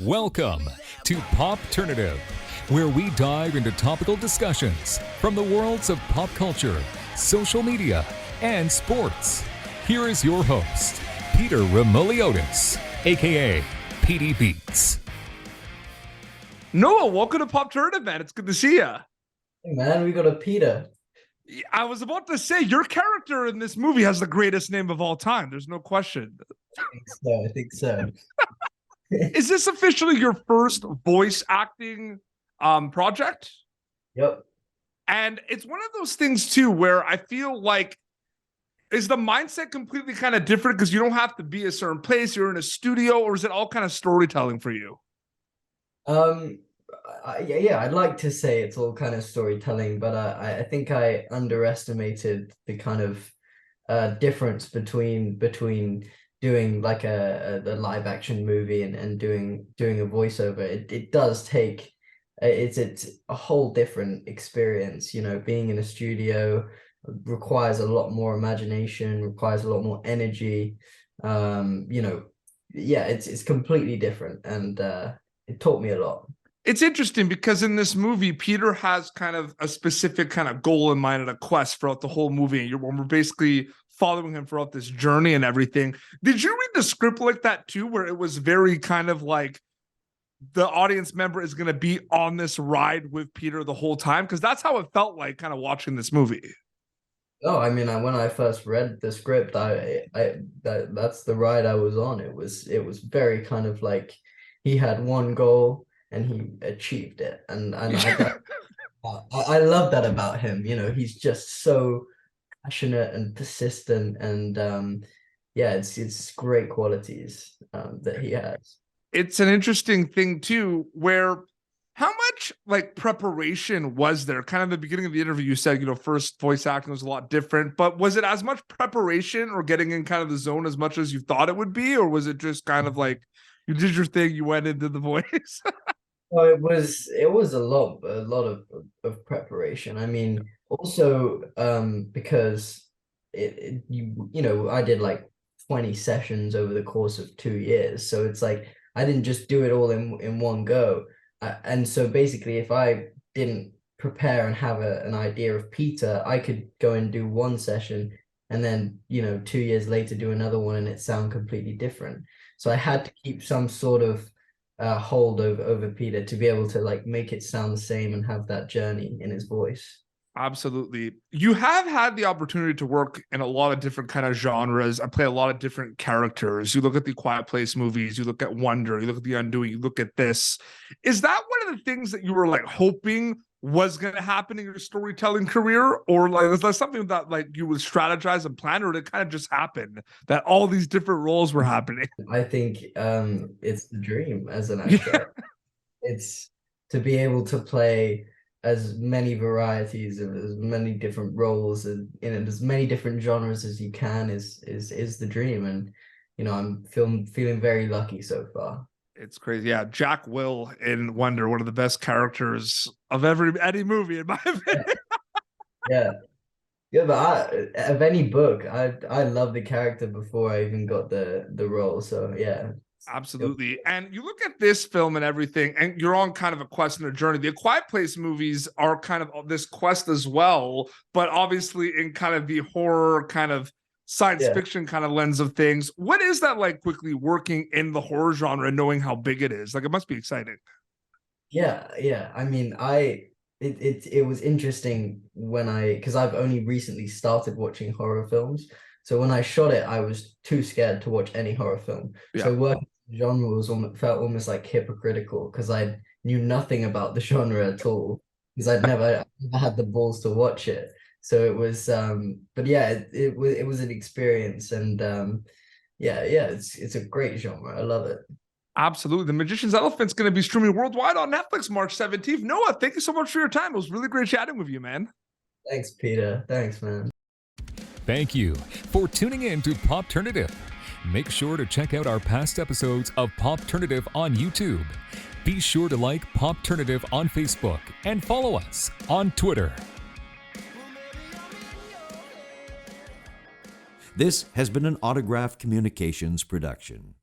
Welcome to Popternative, where we dive into topical discussions from the worlds of pop culture, social media, and sports. Here is your host, Peter Remoliotis, aka PD Beats. Noah, welcome to Popternative, man. It's good to see you. Hey, man, we got a Peter. I was about to say, your character in this movie has the greatest name of all time. There's no question. I think so. Is this officially your first voice acting project? Yep. And it's one of those things, too, where I feel like, is the mindset completely kind of different because you don't have to be a certain place, you're in a studio, or is it all kind of storytelling for you? Yeah, I'd like to say it's all kind of storytelling, but I think I underestimated the kind of difference between doing like a live action movie and doing a voiceover. It does take it's a whole different experience. You know, being in a studio requires a lot more imagination, requires a lot more energy. It's completely different, and it taught me a lot. It's interesting because in this movie, Peter has kind of a specific kind of goal in mind and a quest throughout the whole movie. And we're basically following him throughout this journey and everything. Did you read the script like that too, where it was very kind of like the audience member is going to be on this ride with Peter the whole time? Because that's how it felt like kind of watching this movie. Oh, I mean, when I first read the script, that's the ride I was on. It was very kind of like he had one goal and he achieved it, and I love that about him. You know, he's just so passionate and persistent, and it's great qualities that he has. It's an interesting thing too, where how much like preparation was there? Kind of the beginning of the interview, you said, first voice acting was a lot different, but was it as much preparation or getting in kind of the zone as much as you thought it would be? Or was it just kind of like you did your thing, you went into the voice? Well, it was a lot of preparation. I mean, also because I did like 20 sessions over the course of 2 years, so it's like I didn't just do it all in one go. And so basically, if I didn't prepare and have an idea of Peter, I could go and do one session, and then 2 years later do another one, and it sound completely different. So I had to keep some sort of hold over Peter to be able to like make it sound the same and have that journey in his voice. Absolutely. You have had the opportunity to work in a lot of different kind of genres and play a lot of different characters. You look at the Quiet Place movies, you look at Wonder, you look at The Undoing, you look at this. Is that one of the things that you were like hoping was going to happen in your storytelling career? Or like, is that something that like you would strategize and plan, or did it kind of just happen that all these different roles were happening? I think it's the dream as an actor. It's to be able to play as many varieties of as many different roles and in as many different genres as you can is the dream. And I'm feeling very lucky so far. It's crazy. Yeah, Jack Will in Wonder, one of the best characters of any movie, in my opinion. Yeah, but of any book, I love the character before I even got the role. So yeah. Absolutely. And you look at this film and everything, and you're on kind of a quest and a journey. The Quiet Place movies are kind of this quest as well, but obviously in kind of the horror kind of science fiction kind of lens of things. What is that like quickly working in the horror genre and knowing how big it is? Like, it must be exciting. Yeah. I mean, it was interesting because I've only recently started watching horror films. So when I shot it, I was too scared to watch any horror film. Yeah. So working in the genre felt almost like hypocritical because I knew nothing about the genre at all because I never had the balls to watch it. So it was, but yeah, it was an experience, and it's a great genre. I love it. Absolutely. The Magician's Elephant's going to be streaming worldwide on Netflix March 17th. Noah, thank you so much for your time. It was really great chatting with you, man. Thanks, Peter. Thanks, man. Thank you for tuning in to Popternative. Make sure to check out our past episodes of Popternative on YouTube. Be sure to like Popternative on Facebook and follow us on Twitter. This has been an Autograph Communications production.